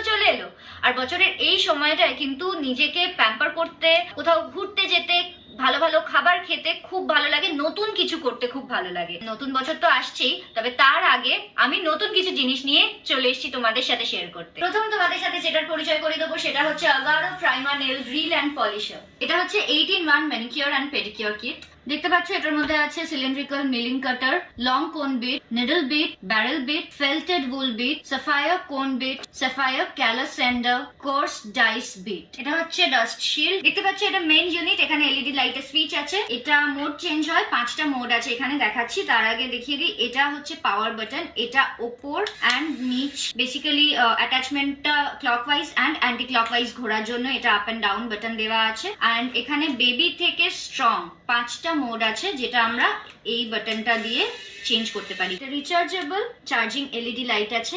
চলে এলো। আর বছরের এই সময়টায় কিন্তু নিজেকে প্যাম্পার করতে, কোথাও ঘুরতে যেতে, ভালো ভালো খাবার খেতে খুব ভালো লাগে, নতুন কিছু করতে খুব ভালো লাগে। নতুন বছর তো আসছেই, তবে তার আগে আমি নতুন কিছু জিনিস নিয়ে চলে এসেছি তোমাদের সাথে শেয়ার করতে। প্রথম তোমাদের সাথে যেটার পরিচয় করে দেবো সেটা হচ্ছে Agaro primer nail drill and polisher. এটা হচ্ছে 8-in-1 manicure and pedicure kit. দেখতে পাচ্ছ এটার মধ্যে আছে cylindrical milling cutter, long cone bit, needle bit, barrel bit, felted wool bit, sapphire cone bit, sapphire callus sander, coarse dice bit. এটা হচ্ছে dust shield. দেখতে পাচ্ছ এটা মেইন ইউনিট, এখানে এলইডি লাইটের সুইচ আছে। এটা মোড চেঞ্জ হয়, 5টা মোড আছে এখানে দেখাচ্ছি। তার আগে দেখিয়ে দিই, এটা হচ্ছে পাওয়ার বাটন, এটা ওপর অ্যান্ড নিচ, বেসিক্যালি অ্যাটাচমেন্টটা ক্লকওয়াইজ অ্যান্ড অ্যান্টি ক্লকওয়াইজ ঘোরার জন্য এটা আপ অ্যান্ড ডাউন বাটন দেওয়া আছে। অ্যান্ড এখানে বেবি থেকে স্ট্রং 5টা মোড আছে, যেটা আমরা এই বাটনটা দিয়ে চেঞ্জ করতে পারি। রিচার্জেবল চার্জিং এলইডি লাইট আছে,